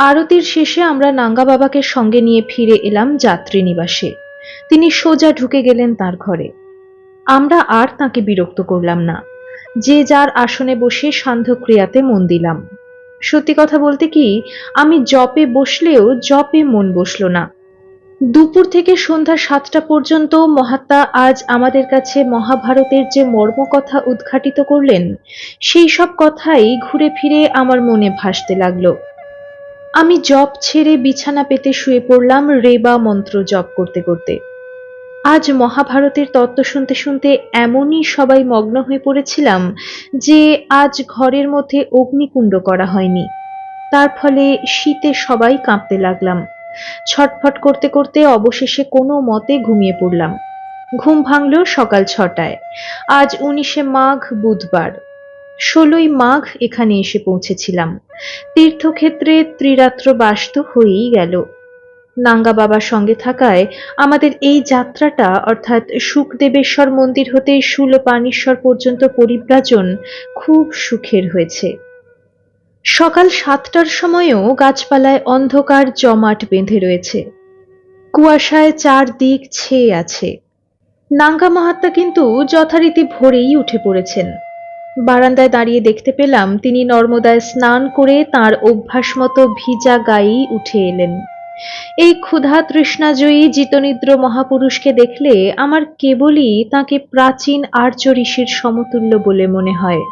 আরতির শেষে আমরা নাঙ্গা বাবাকে সঙ্গে নিয়ে ফিরে এলাম যাত্রী নিবাসে। তিনি সোজা ঢুকে গেলেন তার ঘরে। আমরা আর তাকে বিরক্ত করলাম না। যে যার আসনে বসে সান্ধ্যক্রিয়াতে মন দিলাম। সত্যি কথা বলতে কি, আমি জপে বসলেও জপে মন বসলো না। দুপুর থেকে সন্ধ্যা 7টা পর্যন্ত মহাত্মা আজ আমাদের কাছে মহাভারতের যে মর্মকথা উদ্ঘাটিত করলেন, সেই সব কথাই ঘুরে ফিরে আমার মনে ভাসতে লাগলো। আমি জপ ছেড়ে বিছানা পেতে শুয়ে পড়লাম রেবা মন্ত্র জপ করতে করতে। আজ মহাভারতের তত্ত্ব শুনতে শুনতে এমনই সবাই মগ্ন হয়ে পড়েছিলাম যে আজ ঘরের মধ্যে অগ্নিকুণ্ড করা হয়নি। তার ফলে শীতে সবাই কাঁপতে লাগলাম। ছটফট করতে করতে অবশেষে কোনো মতে ঘুমিয়ে পড়লাম। ঘুম ভাঙল সকাল 6টায়। আজ 19শে মাঘ, বুধবার। 16ই মাঘ এখানে এসে পৌঁছেছিলাম। তীর্থক্ষেত্রে ত্রিরাত্র বাস তো হয়েই গেল। নাঙ্গা বাবার সঙ্গে থাকায় আমাদের এই যাত্রাটা, অর্থাৎ শুকদেবেশ্বর মন্দির হতে শূলপাণেশ্বর পর্যন্ত পরিব্রাজন খুব সুখের হয়েছে। সকাল 7টার সময়ও গাছপালায় অন্ধকার জমাট বেঁধে রয়েছে। কুয়াশায় চারদিক ছেয়ে আছে। নাঙ্গা মহাত্মা কিন্তু যথারীতি ভোরেই উঠে পড়েছেন। বারান্দায় দাঁড়িয়ে দেখতে পেলাম তিনি নর্মদায় স্নান করে তাঁর অভ্যাস মতো ভিজা গায়েই উঠে এলেন। এই ক্ষুধা তৃষ্ণাজয়ী জিতনিদ্র মহাপুরুষকে দেখলে আমার কেবলই তাঁকে প্রাচীন আর্য ঋষির সমতুল্য বলে মনে হয়।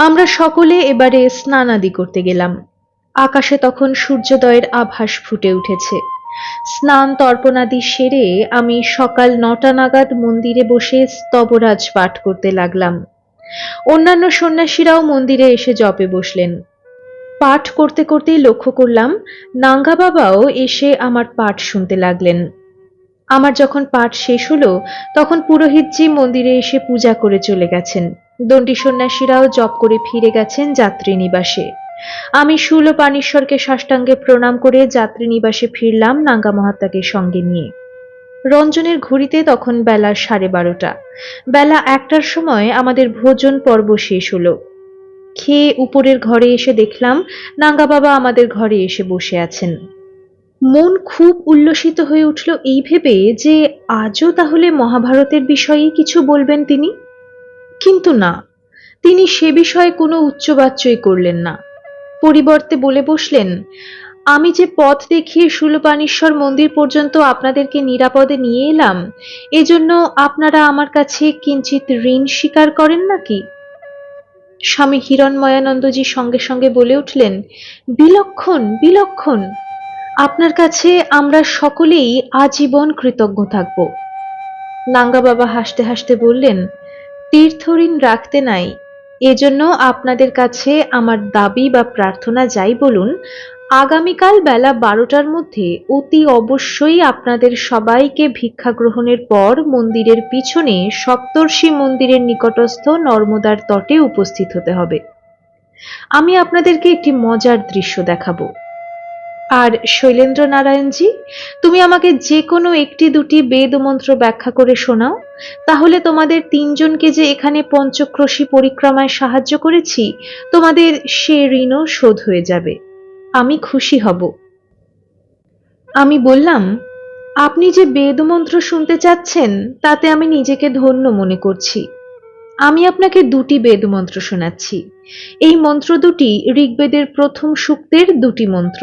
আমরা সকলে এবারে স্নানাদি করতে গেলাম। আকাশে তখন সূর্যোদয়ের আভাস ফুটে উঠেছে। স্নান তর্পণাদি সেরে আমি সকাল 9টা নাগাদ মন্দিরে বসে স্তবরাজ পাঠ করতে লাগলাম। অন্যান্য সন্ন্যাসীরাও মন্দিরে এসে জপে বসলেন। পাঠ করতে করতেই লক্ষ্য করলাম নাঙ্গা বাবাও এসে আমার পাঠ শুনতে লাগলেন। আমার যখন পাঠ শেষ হলো তখন পুরোহিতজি মন্দিরে এসে পূজা করে চলে গেছেন। দণ্ডী সন্ন্যাসীরাও জপ করে ফিরে গেছেন যাত্রী নিবাসে। আমি শূলপাণেশ্বরকে সাষ্টাঙ্গে প্রণাম করে যাত্রী নিবাসে ফিরলাম নাঙ্গা মহাত্মাকে সঙ্গে নিয়ে। রঞ্জনের ঘড়িতে তখন বেলা 12:30। বেলা 1টার সময় আমাদের ভোজন পর্ব শেষ হলো। খেয়ে উপরের ঘরে এসে দেখলাম নাঙ্গা বাবা আমাদের ঘরে এসে বসে আছেন। মন খুব উল্লসিত হয়ে উঠল এই ভেবে যে আজও তাহলে মহাভারতের বিষয়ে কিছু বলবেন তিনি। কিন্তু না, তিনি সে বিষয়ে কোনো উচ্চবাচ্যই করলেন না। পরিবর্তে বলে বসলেন, আমি যে পথ দেখিয়ে শূলপাণেশ্বর মন্দির পর্যন্ত আপনাদেরকে নিরাপদে নিয়ে এলাম, এজন্য আপনারা আমার কাছে কিঞ্চিত ঋণ স্বীকার করেন নাকি? স্বামী হিরণময়ানন্দজি সঙ্গে সঙ্গে বলে উঠলেন, বিলক্ষণ বিলক্ষণ, আপনার কাছে আমরা সকলেই আজীবন কৃতজ্ঞ থাকব। নাঙ্গা বাবা হাসতে হাসতে বললেন, তীর্থঋণ রাখতে নাই, এজন্য আপনাদের কাছে আমার দাবি বা প্রার্থনা যাই বলুন, আগামীকাল বেলা 12টার মধ্যে অতি অবশ্যই আপনাদের সবাইকে ভিক্ষা গ্রহণের পর মন্দিরের পিছনে সপ্তর্ষি মন্দিরের নিকটস্থ নর্মদার তটে উপস্থিত হতে হবে। আমি আপনাদেরকে একটি মজার দৃশ্য দেখাবো। আর শৈলেন্দ্র নারায়ণজি, তুমি আমাকে যে কোনো একটি দুটি বেদ মন্ত্র ব্যাখ্যা করে শোনাও, তাহলে তোমাদের 3জনকে যে এখানে পঞ্চক্রোশী পরিক্রমায় সাহায্য করেছি, তোমাদের সে ঋণও শোধ হয়ে যাবে। আমি খুশি হব। আমি বললাম, আপনি যে বেদ মন্ত্র শুনতে চাচ্ছেন তাতে আমি নিজেকে ধন্য মনে করছি। আমি আপনাকে 2টি বেদ মন্ত্র শোনাচ্ছি। এই মন্ত্র দুটি ঋগ্বেদের প্রথম সূক্তের 2টি মন্ত্র।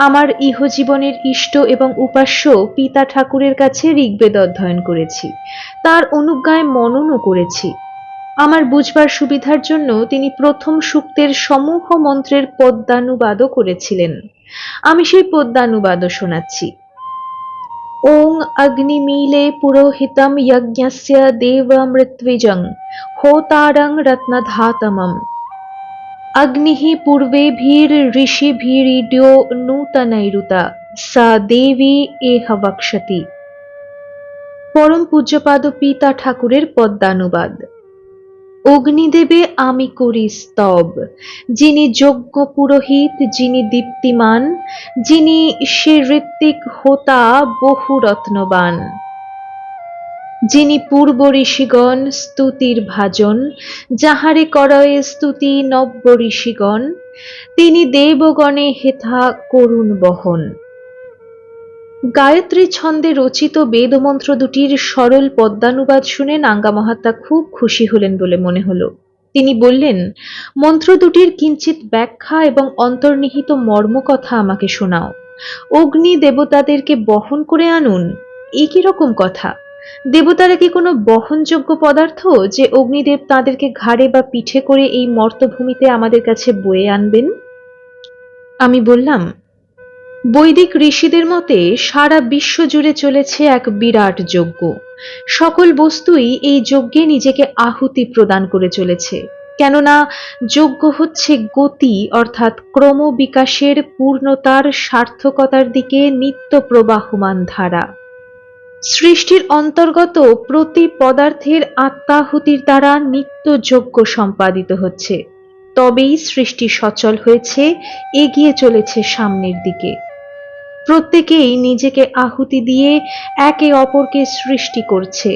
আমার ইহজীবনের ইষ্ট এবং উপাস্য পিতা ঠাকুরের কাছে ঋগ্বেদ অধ্যয়ন করেছি, তার অনুজ্ঞায় মননও করেছি। আমার বুঝবার সুবিধার জন্য তিনি প্রথম সূক্তের সমূহ মন্ত্রের পদ্যানুবাদও করেছিলেন। আমি সেই পদ্যানুবাদও শোনাচ্ছি। ওং অগ্নিमीले পুরোহিতম যজ্ঞস্য দেবমৃত্বিজং হোতারং রত্নধাতমম অগ্নিঃ পূর্বেভিরঋষিভিরিড্यो নূতনৈরুতা সা দেবী এহ বক্ষ্যতি। পরম পূজ্যপাদ পিতা ঠাকুরের পদ্যানুবাদ। অগ্নিদেবে আমি করি স্তব, যিনি যজ্ঞ পুরোহিত, যিনি দীপ্তিমান, যিনি সে ঋত্বিক হোতা বহু রত্নবান, যিনি পূর্ব ঋষিগণ স্তুতির ভাজন, যাহারে করয়ে স্তুতি নব্য ঋষিগণ, তিনি দেবগণে হেথা করুণ বহন। গায়ত্রী ছন্দে রচিত বেদমন্ত্র দুটির সরল পদ্যানুবাদ শুনে নাঙ্গা মহাত্মা খুব খুশি হলেন বলে মনে হলো। তিনি বললেন, মন্ত্র দুটির কিঞ্চিত ব্যাখ্যা এবং অন্তর্নিহিত মর্মকথা আমাকে শোনাও। অগ্নি দেবতাদেরকে বহন করে আনুন, এ কি রকম কথা? দেবতারা কি কোনো বহনযোগ্য পদার্থ যে অগ্নিদেব তাদেরকে ঘাড়ে বা পিঠে করে এই মর্তভূমিতে আমাদের কাছে বয়ে আনবেন? আমি বললাম, বৈদিক ঋষিদের মতে সারা বিশ্ব জুড়ে চলেছে এক বিরাট যজ্ঞ। সকল বস্তুই এই যজ্ঞে নিজেকে আহুতি প্রদান করে চলেছে। কেননা যজ্ঞ হচ্ছে গতি অর্থাৎ ক্রমবিকাশের পূর্ণতার সার্থকতার দিকে নিত্য প্রবাহমান ধারা। সৃষ্টির অন্তর্গত প্রতি পদার্থের আত্মাহুতির দ্বারা নিত্য যজ্ঞ সম্পাদিত হচ্ছে, তবেই সৃষ্টি সচল হয়েছে, এগিয়ে চলেছে সামনের দিকে। প্রত্যেকেই নিজেকে আহুতি দিয়ে একে অপরকে সৃষ্টি করছে,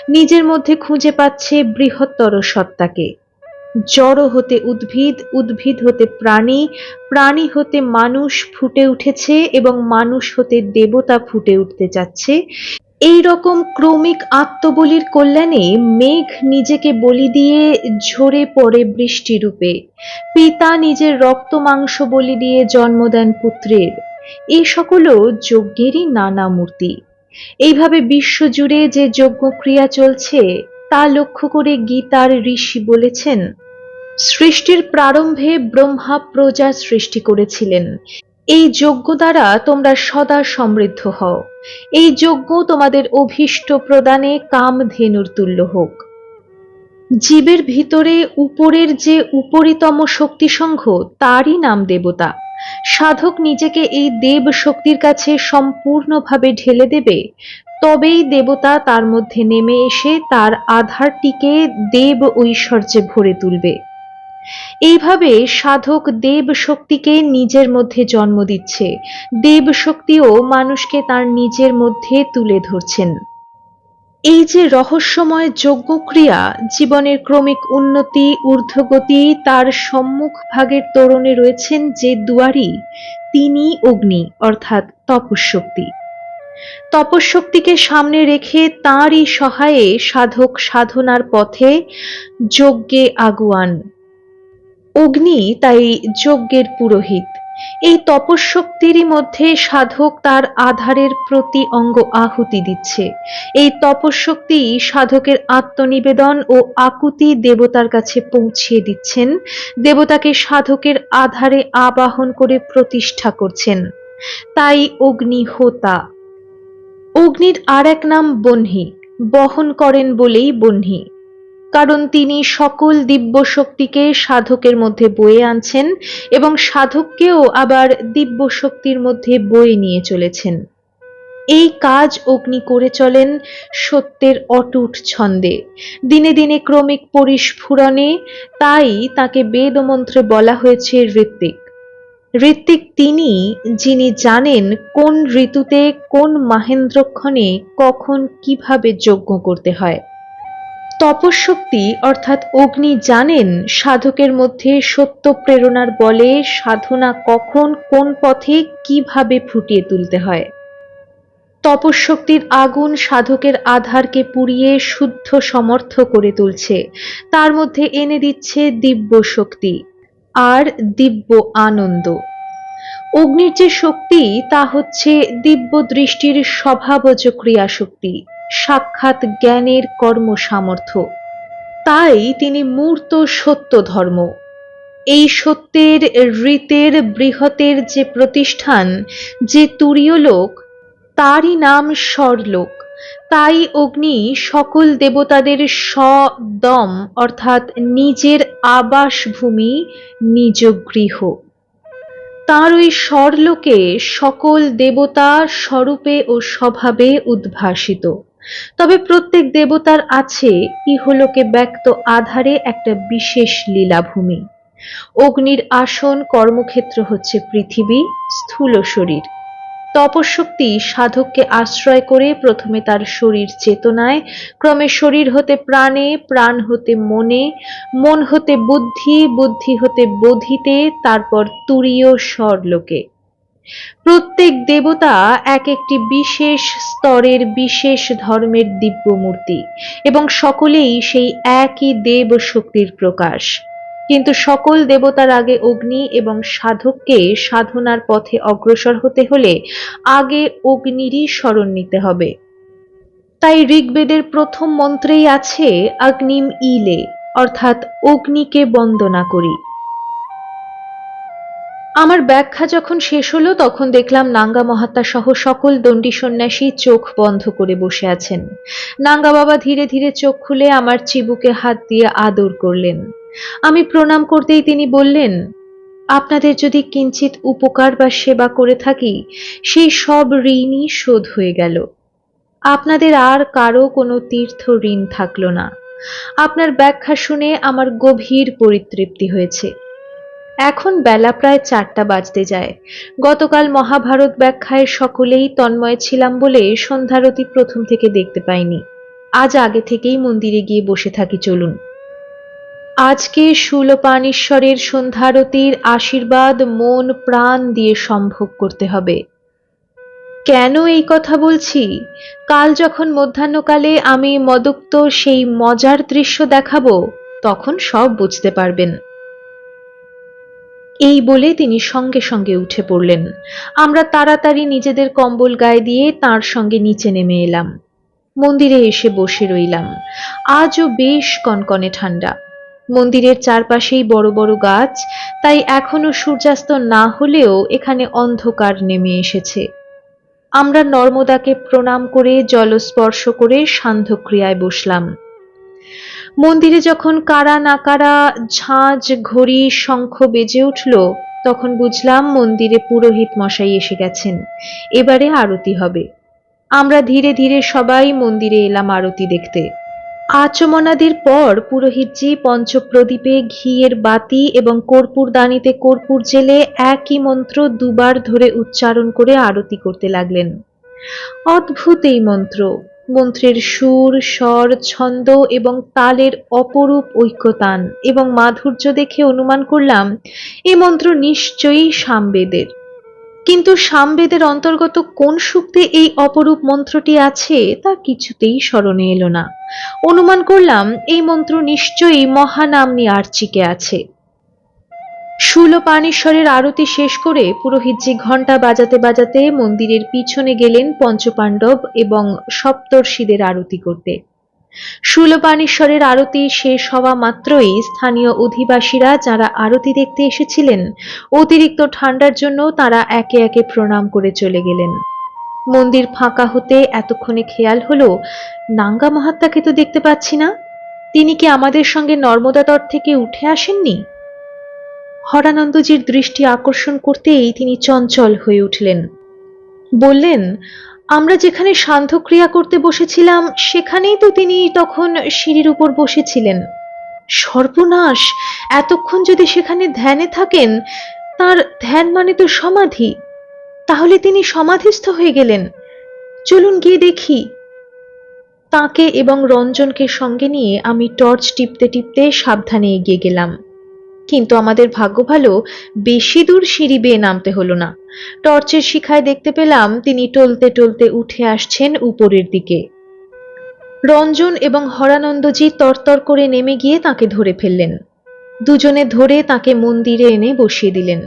নিজের মধ্যে খুঁজে পাচ্ছে বৃহত্তর সত্তাকে। জড় হতে উদ্ভিদ, উদ্ভিদ হতে প্রাণী, প্রাণী হতে মানুষ ফুটে উঠেছে এবং মানুষ হতে দেবতা ফুটে উঠতে যাচ্ছে। এই রকম ক্রমিক আত্মবলির কল্যাণে মেঘ নিজেকে বলি দিয়ে ঝরে পড়ে বৃষ্টি রূপে, পিতা নিজের রক্ত মাংস বলি দিয়ে জন্ম দেন পুত্রের। এই সকলও যজ্ঞেরই নানা মূর্তি। এইভাবে বিশ্বজুড়ে যে যজ্ঞ ক্রিয়া চলছে তা লক্ষ্য করে গীতার ঋষি বলেছেন, সৃষ্টির প্রারম্ভে ব্রহ্মা প্রজা সৃষ্টি করেছিলেন। এই যজ্ঞ দ্বারা তোমরা সদা সমৃদ্ধ হও। এই যজ্ঞ তোমাদের অভীষ্ট প্রদানে কামধেনুর তুল্য হোক। জীবের ভিতরে উপরের যে উপরিতম শক্তিসংঘ, তারই নাম দেবতা। সাধক নিজেকে এই দেব শক্তির কাছে সম্পূর্ণভাবে ঢেলে দেবে, তবেই দেবতা তার মধ্যে নেমে এসে তার আধারটিকে দেব ঐশ্বর্যে ভরে তুলবে। এইভাবে সাধক দেব শক্তিকে নিজের মধ্যে জন্ম দিচ্ছে, দেব শক্তিও মানুষকে তার নিজের মধ্যে তুলে ধরছেন। এই যে রহস্যময় যজ্ঞক্রিয়া, জীবনের ক্রমিক উন্নতি ঊর্ধ্বগতি, তার সম্মুখ ভাগের তোরণে রয়েছেন যে দুয়ারী, তিনি অগ্নি অর্থাৎ তপঃশক্তি। তপঃশক্তিকে সামনে রেখে তাঁরই সহায়ে সাধক সাধনার পথে যজ্ঞে আগুয়ান। অগ্নি তাই যজ্ঞের পুরোহিত। এই তপঃশক্তিরই মধ্যে সাধক তার আধারের প্রতি অঙ্গ আহুতি দিচ্ছে। এই তপঃশক্তি সাধকের আত্মনিবেদন ও আকুতি দেবতার কাছে পৌঁছিয়ে দিচ্ছেন, দেবতাকে সাধকের আধারে আবাহন করে প্রতিষ্ঠা করছেন। তাই অগ্নিহোতা। অগ্নির আর এক নাম বহ্নি, বহন করেন বলেই বহ্নি। কারণ তিনি সকল দিব্য শক্তিকে সাধকের মধ্যে বয়ে আনছেন এবং সাধককেও আবার দিব্য শক্তির মধ্যে বয়ে নিয়ে চলেছেন। এই কাজ অগ্নি করে চলেন সত্যের অটুট ছন্দে, দিনে দিনে ক্রমিক পরিস্ফুরণে। তাই তাকে বেদমন্ত্রে বলা হয়েছে ঋত্বিক। ঋত্বিক তিনি, যিনি জানেন কোন ঋতুতে কোন মাহেন্দ্রক্ষণে কখন কিভাবে যজ্ঞ করতে হয়। তপঃশক্তি অর্থাৎ অগ্নি জানেন সাধকের মধ্যে সত্য প্রেরণার বলে সাধনা কখন কোন পথে কিভাবে ফুটিয়ে তুলতে হয়। তপঃশক্তির আগুন সাধকের আধারকে পুড়িয়ে শুদ্ধ সমর্থ করে তুলছে, তার মধ্যে এনে দিচ্ছে দিব্য শক্তি আর দিব্য আনন্দ। অগ্নির যে শক্তি তা হচ্ছে দিব্য দৃষ্টির স্বভাবজ ক্রিয়া শক্তি, সাক্ষাৎ জ্ঞানের কর্ম সামর্থ্য। তাই তিনি মূর্ত সত্য ধর্ম। এই সত্যের ঋতের বৃহতের যে প্রতিষ্ঠান, যে তুরীয় লোক, তারই নাম স্বরলোক। তাই অগ্নি সকল দেবতাদের স্বদম অর্থাৎ নিজের আবাসভূমি, নিজ গৃহ। তাঁর ওই স্বরলোকে সকল দেবতা স্বরূপে ও স্বভাবে উদ্ভাসিত। তবে প্রত্যেক দেবতার আছে ইহলোকে ব্যক্ত আধারে একটা বিশেষ লীলাভূমি। অগ্নির আসন কর্মক্ষেত্র হচ্ছে পৃথিবী, স্থূল শরীর। তপশক্তি সাধককে আশ্রয় করে প্রথমে তার শরীর চেতনায়, ক্রমে শরীর হতে প্রাণে, প্রাণ হতে মনে, মন হতে বুদ্ধি, বুদ্ধি হতে বোধিতে, তারপর তুরীয় স্বরলোকে। প্রত্যেক দেবতা এক একটি বিশেষ স্তরের বিশেষ ধর্মের দিব্য মূর্তি এবং সকলেই সেই একই দেব শক্তির প্রকাশ। কিন্তু সকল দেবতার আগে অগ্নি এবং সাধককে সাধনার পথে অগ্রসর হতে হলে আগে অগ্নিরই শরণ নিতে হবে। তাই ঋগ্বেদের প্রথম মন্ত্রেই আছে অগ্নিম ইলে, অর্থাৎ অগ্নিকে বন্দনা করি। আমার ব্যাখ্যা যখন শেষ হলো তখন দেখলাম নাঙ্গা মহাত্মা সহ সকল দণ্ডী সন্ন্যাসী চোখ বন্ধ করে বসে আছেন। নাঙ্গা বাবা ধীরে ধীরে চোখ খুলে আমার চিবুকে হাত দিয়ে আদর করলেন। আমি প্রণাম করতেই তিনি বললেন, আপনাদের যদি কিঞ্চিত উপকার বা সেবা করে থাকি সেই সব ঋণই শোধ হয়ে গেল। আপনাদের আর কারো কোনো তীর্থ ঋণ থাকলো না। আপনার ব্যাখ্যা শুনে আমার গভীর পরিতৃপ্তি হয়েছে। এখন বেলা প্রায় 4টা বাজতে যায়। গতকাল মহাভারত ব্যাখ্যায় সকলেই তন্ময় ছিলাম বলে সন্ধ্যারতি প্রথম থেকে দেখতে পাইনি। আজ আগে থেকেই মন্দিরে গিয়ে বসে থাকি চলুন। আজকে শূলপাণেশ্বরের সন্ধ্যারতির আশীর্বাদ মন প্রাণ দিয়ে সম্ভোগ করতে হবে। কেন এই কথা বলছি? কাল যখন মধ্যাহ্নকালে আমি মদুক্ত সেই মজার দৃশ্য দেখাবো তখন সব বুঝতে পারবেন। এই বলে তিনি সঙ্গে সঙ্গে উঠে পড়লেন। আমরা তাড়াতাড়ি নিজেদের কম্বল গায়ে দিয়ে তার সঙ্গে নিচে নেমে এলাম। মন্দিরে এসে বসে রইলাম। আজও বেশ কনকনে ঠান্ডা। মন্দিরের চারপাশেই বড় বড় গাছ, তাই এখনো সূর্যাস্ত না হলেও এখানে অন্ধকার নেমে এসেছে। আমরা নর্মদাকে প্রণাম করে জলস্পর্শ করে সান্ধ্যক্রিয়ায় বসলাম। মন্দিরে যখন কারা নাকারা ঝাঁঝ ঘড়ি শঙ্খ বেজে উঠল তখন বুঝলাম মন্দিরে পুরোহিত মশাই এসে গেছেন। এবারে আরতি হবে। আমরা ধীরে ধীরে সবাই মন্দিরে এলাম আরতি দেখতে। আচমনাদির পর পুরোহিতজি পঞ্চপ্রদীপে ঘিয়ের বাতি এবং কর্পূরদানিতে কর্পূর জেলে একই মন্ত্র দুবার ধরে উচ্চারণ করে আরতি করতে লাগলেন। অদ্ভুত এই মন্ত্র। মন্ত্রের সুর, স্বর, ছন্দ এবং তালের অপরূপ ঐক্যতান এবং মাধুর্য দেখে অনুমান করলাম এই মন্ত্র নিশ্চয়ই সামবেদের। কিন্তু সামবেদের অন্তর্গত কোন সূক্তে এই অপরূপ মন্ত্রটি আছে তা কিছুতেই স্মরণে এলো না। অনুমান করলাম এই মন্ত্র নিশ্চয়ই মহানাম্নী আর্চিকে আছে। শূলপাণেশ্বরের আরতি শেষ করে পুরোহিতজি ঘণ্টা বাজাতে বাজাতে মন্দিরের পিছনে গেলেন পঞ্চপাণ্ডব এবং সপ্তর্ষিদের আরতি করতে। শূলপাণেশ্বরের আরতি শেষ হওয়া মাত্রই স্থানীয় অধিবাসীরা যারা আরতি দেখতে এসেছিলেন অতিরিক্ত ঠান্ডার জন্য তারা একে একে প্রণাম করে চলে গেলেন। মন্দির ফাঁকা হতে এতক্ষণে খেয়াল হলো নাঙ্গা মহাত্মাকে তো দেখতে পাচ্ছি না। তিনি কি আমাদের সঙ্গে নর্মদা তট থেকে উঠে আসেননি? হরানন্দজির দৃষ্টি আকর্ষণ করতেই তিনি চঞ্চল হয়ে উঠলেন। বললেন, আমরা যেখানে সান্ধ্যক্রিয়া করতে বসেছিলাম সেখানেই তো তিনি তখন সিঁড়ির উপর বসেছিলেন। সর্বনাশ! এতক্ষণ যদি সেখানে ধ্যানে থাকেন, তার ধ্যান মানে তো সমাধি। তাহলে তিনি সমাধিস্থ হয়ে গেলেন। চলুন গিয়ে দেখি। তাকে এবং রঞ্জনকে সঙ্গে নিয়ে আমি টর্চ টিপতে টিপতে সাবধানে এগিয়ে গেলাম। কিন্তু আমাদের ভাগ্য ভালো, বেশি দূর সিঁড়ি বেয়ে নামতে হলো না। টর্চের শিখায় দেখতে পেলাম তিনি টলতে টলতে উঠে আসছেন উপরের দিকে। রঞ্জন এবং হরানন্দজি তরতর করে নেমে গিয়ে তাকে ধরে ফেললেন। দুজনে ধরে তাকে মন্দিরে এনে বসিয়ে দিলেন।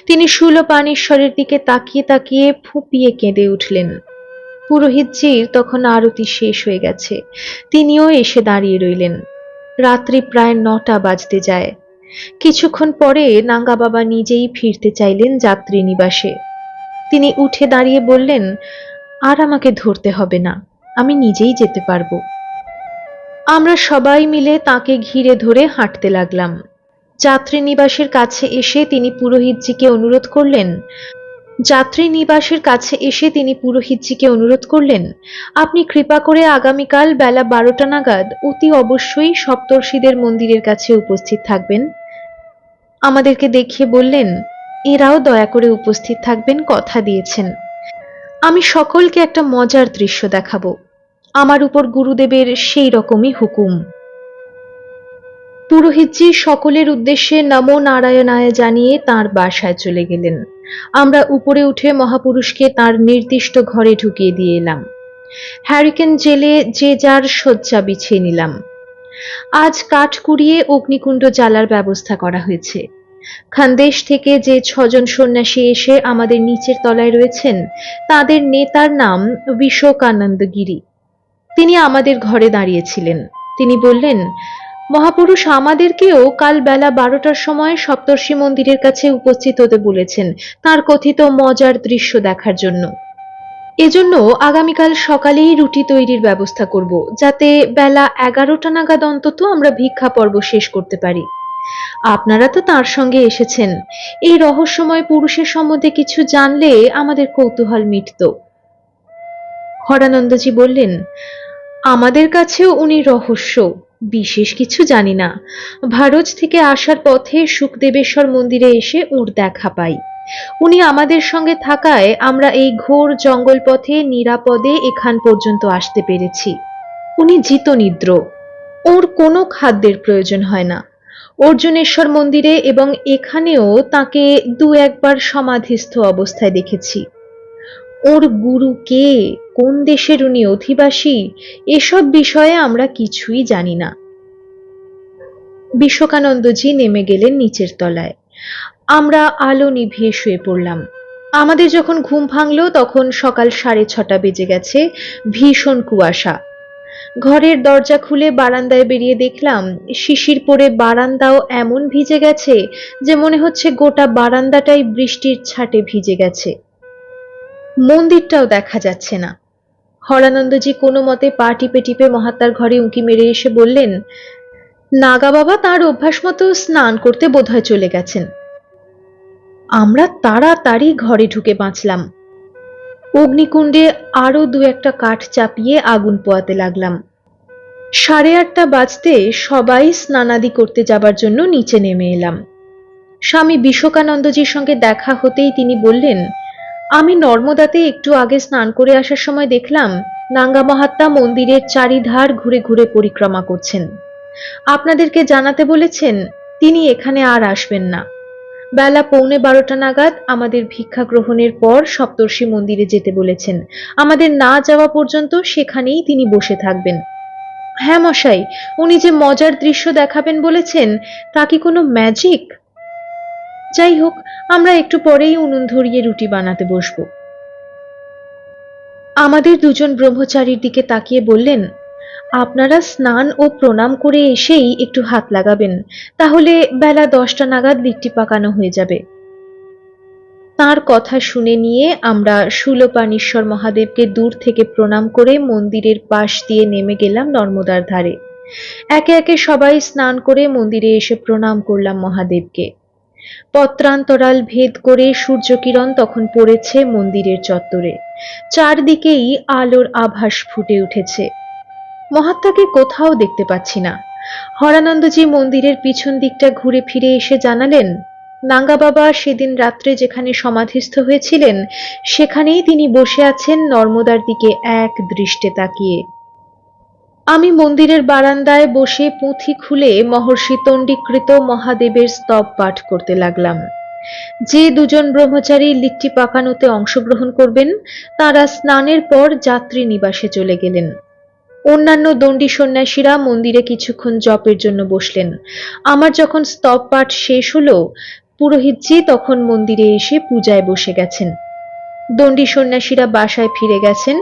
তিনি শূলপাণেশ্বরের দিকে তাকিয়ে তাকিয়ে ফুঁপিয়ে কেঁদে উঠলেন। পুরোহিতজির তখন আরতি শেষ হয়ে গেছে। তিনিও এসে দাঁড়িয়ে রইলেন। রাত্রি প্রায় 9টা বাজতে যায়। কিছুক্ষণ পরে নাঙ্গা বাবা নিজেই ফিরতে চাইলেন যাত্রী নিবাসে। তিনি উঠে দাঁড়িয়ে বললেন, আর আমাকে ধরতে হবে না, আমি নিজেই যেতে পারবো। আমরা সবাই মিলে তাকে ঘিরে ধরে হাঁটতে লাগলাম। যাত্রী নিবাসের কাছে এসে তিনি পুরোহিতজিকে অনুরোধ করলেন, আপনি কৃপা করে আগামীকাল বেলা 12টা নাগাদ অতি অবশ্যই সপ্তর্ষিদের মন্দিরের কাছে উপস্থিত থাকবেন। আমাদেরকে দেখিয়ে বললেন, এরাও দয়া করে উপস্থিত থাকবেন, কথা দিয়েছেন। আমি সকলকে একটা মজার দৃশ্য দেখাবো। আমার উপর গুরুদেবের সেই রকমই হুকুম। পুরোহিতজি সকলের উদ্দেশ্যে নমো নারায়ণায় জানিয়ে তাঁর বাসায় চলে গেলেন। আমরা উপরে উঠে মহাপুরুষকে তার নির্দিষ্ট ঘরে ঢুকিয়ে দিয়ে এলাম। হ্যারিকেন জেলে যে যার শয্যা বিছিয়ে নিলাম। আজ কাঠ কুড়িয়ে অগ্নিকুণ্ড জ্বালার ব্যবস্থা করা হয়েছে। খানদেশ থেকে যে 6 জন সন্ন্যাসী এসে আমাদের নিচের তলায় রয়েছেন, তাদের নেতার নাম বিশোকানন্দ গিরি। তিনি আমাদের ঘরে দাঁড়িয়েছিলেন। তিনি বললেন, মহাপুরুষ আমাদেরকেও কাল বেলা 12টার সময় সপ্তর্ষি মন্দিরের কাছে উপস্থিত হতে বলেছেন তার কথিত মজার দৃশ্য দেখার জন্য। এজন্য আগামীকাল সকালেই রুটি তৈরির ব্যবস্থা করব, যাতে বেলা 11টা নাগাদ অন্তত আমরা ভিক্ষা পর্ব শেষ করতে পারি। আপনারা তো তার সঙ্গে এসেছেন, এই রহস্যময় পুরুষের সম্বন্ধে কিছু জানলে আমাদের কৌতূহল মিটত। হরানন্দজি বললেন, আমাদের কাছেও উনি রহস্য, বিশেষ কিছু জানি না। ভারত থেকে আসার পথে সুখদেবেশ্বর মন্দিরে এসে ওর দেখা পাই। উনি আমাদের সঙ্গে থাকায় আমরা এই ঘোর জঙ্গল পথে নিরাপদে এখান পর্যন্ত আসতে পেরেছি। উনি জিতনিদ্র, ওর কোনো খাদ্যের প্রয়োজন হয় না। অর্জুনেশ্বর মন্দিরে এবং এখানেও তাকে 2-1 বার সমাধিস্থ অবস্থায় দেখেছি। ওর গুরু কে, কোন দেশের উনি অধিবাসী, এসব বিষয়ে আমরা কিছুই জানি না। বিশ্বকানন্দজি নেমে গেলেন নিচের তলায়। আমরা আলো নিভিয়ে শুয়ে পড়লাম। আমাদের যখন ঘুম ভাঙল তখন সকাল 6:30 বেজে গেছে। ভীষণ কুয়াশা। ঘরের দরজা খুলে বারান্দায় বেরিয়ে দেখলাম শিশির পড়ে বারান্দাও এমন ভিজে গেছে যে মনে হচ্ছে গোটা বারান্দাটাই বৃষ্টির ছাটে ভিজে গেছে। মন্দিরটাও দেখা যাচ্ছে না। হরানন্দজি কোনো মতে পা টিপে টিপে মহাত্মার ঘরে উঁকি মেরে এসে বললেন, নাগা বাবা তার অভ্যাস মতো স্নান করতে বোধহয় চলে গেছেন। আমরা তাড়াতাড়ি ঘরে ঢুকে বাঁচলাম। অগ্নিকুণ্ডে আরো 2-1টা কাঠ চাপিয়ে আগুন পোয়াতে লাগলাম। 8:30 বাজতে সবাই স্নানাদি করতে যাবার জন্য নিচে নেমে এলাম। স্বামী বিশ্বকানন্দজির সঙ্গে দেখা হতেই তিনি বললেন, আমি নর্মদাতে একটু আগে স্নান করে আসার সময় দেখলাম নাঙ্গা মহাত্মা মন্দিরের চারিধার ঘুরে ঘুরে পরিক্রমা করছেন। আপনাদেরকে জানাতে বলেছেন তিনি এখানে আর আসবেন না। বেলা 11:45 নাগাদ আমাদের ভিক্ষা গ্রহণের পর সপ্তর্ষি মন্দিরে যেতে বলেছেন। আমাদের না যাওয়া পর্যন্ত সেখানেই তিনি বসে থাকবেন। হ্যাঁ মশাই, উনি যে মজার দৃশ্য দেখাবেন বলেছেন, তা কি কোনো ম্যাজিক? যাই হোক, আমরা একটু পরেই উনুন ধরিয়ে রুটি বানাতে বসবো। আমাদের 2 জন ব্রহ্মচারীর দিকে তাকিয়ে বললেন, আপনারা স্নান ও প্রণাম করে এসেই একটু হাত লাগাবেন, তাহলে বেলা 10টা নাগাদ লিট্টি পাকানো হয়ে যাবে। তার কথা শুনে নিয়ে আমরা শূলপাণীশ্বর মহাদেবকে দূর থেকে প্রণাম করে মন্দিরের পাশ দিয়ে নেমে গেলাম নর্মদার ধারে। একে একে সবাই স্নান করে মন্দিরে এসে প্রণাম করলাম মহাদেবকে। পত্রান্তরাল ভেদ করে সূর্যকিরণ তখন পড়েছে মন্দিরের চত্বরে। চারদিকেই আলোর আভাস ফুটে উঠেছে। মহাত্মাকে কোথাও দেখতে পাচ্ছি না। হরানন্দজি মন্দিরের পিছন দিকটা ঘুরে ফিরে এসে জানালেন, নাঙ্গা বাবা সেদিন রাত্রে যেখানে সমাধিস্থ হয়েছিলেন সেখানেই তিনি বসে আছেন নর্মদার দিকে এক দৃষ্টে তাকিয়ে। আমি মন্দিরের বারান্দায় বসে পুঁথি খুলে মহর্ষি তন্ডীকৃত মহাদেবের স্তব পাঠ করতে লাগলাম। যে 2 জন ব্রহ্মচারী লিট্টি পাকানোতে অংশগ্রহণ করবেন তারা স্নানের পর যাত্রী নিবাসে চলে গেলেন। অন্যান্য দণ্ডী সন্ন্যাসীরা মন্দিরে কিছুক্ষণ জপের জন্য বসলেন। আমার যখন স্তব পাঠ শেষ হলো, পুরোহিতজি তখন মন্দিরে এসে পূজায় বসে গেছেন। দণ্ডী সন্ন্যাসীরা বাসায় ফিরে গেছেন।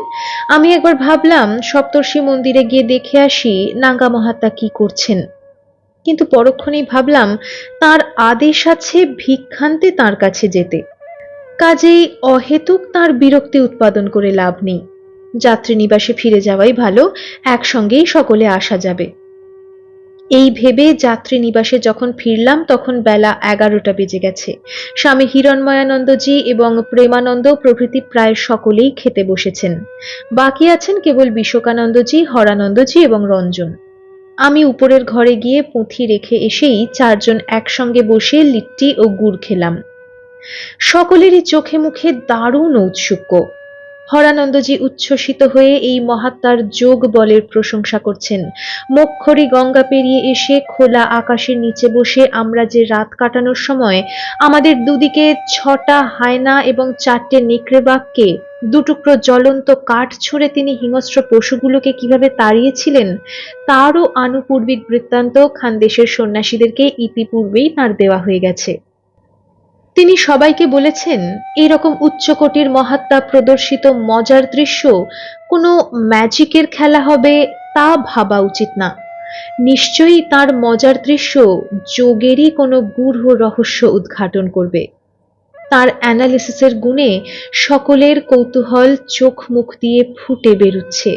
আমি একবার ভাবলাম সপ্তর্ষি মন্দিরে গিয়ে দেখে আসি নাঙ্গা মহাত্মা কি করছেন, কিন্তু পরক্ষণেই ভাবলাম তার আদেশ আছে ভিক্ষান্তে তার কাছে যেতে, কাজেই অহেতুক তার বিরক্তি উৎপাদন করে লাভ নেই। যাত্রী নিবাসে ফিরে যাওয়াই ভালো, একসঙ্গেই সকলে আসা যাবে। এই ভেবে যাত্রী নিবাসে যখন ফিরলাম তখন বেলা 11টা বেজে গেছে। স্বামী হিরণময়ানন্দজি এবং প্রেমানন্দ প্রভৃতি প্রায় সকলেই খেতে বসেছেন। বাকি আছেন কেবল বিশ্বকানন্দজি, হরানন্দজি এবং রঞ্জন। আমি উপরের ঘরে গিয়ে পুঁথি রেখে এসেই 4 জন একসঙ্গে বসে লিট্টি ও গুড় খেলাম। সকলেরই চোখে মুখে দারুণ ঔৎসুক্য। হরানন্দজি উচ্ছ্বসিত হয়ে এই মহাত্মার যোগ বলের প্রশংসা করছেন। মক্ষরী গঙ্গা পেরিয়ে এসে খোলা আকাশের নিচে বসে আমরা যে রাত কাটানোর সময় আমাদের দুদিকে 6টা হায়না এবং 4টে নেকড়ে বাঘকে 2 টুকরো জ্বলন্ত কাঠ ছুঁড়ে তিনি হিংস্র পশুগুলোকে কিভাবে তাড়িয়েছিলেন তারও আনুপূর্বিক বৃত্তান্ত খানদেশের সন্ন্যাসীদেরকে ইতিপূর্বেই তাঁর দেওয়া হয়ে গেছে। তিনি সবাইকে বলেছেন, এরকম উচ্চকোটির মহাত্মা প্রদর্শিত মজার দৃশ্য কোনো ম্যাজিকের খেলা হবে তা ভাবা উচিত না। নিশ্চয়ই তার মজার দৃশ্য যোগেরই কোনো গূঢ় রহস্য উদ্ঘাটন করবে। তার অ্যানালিসিসের গুণে সকলের কৌতূহল চোখ মুখ দিয়ে ফুটে বেরুচ্ছে।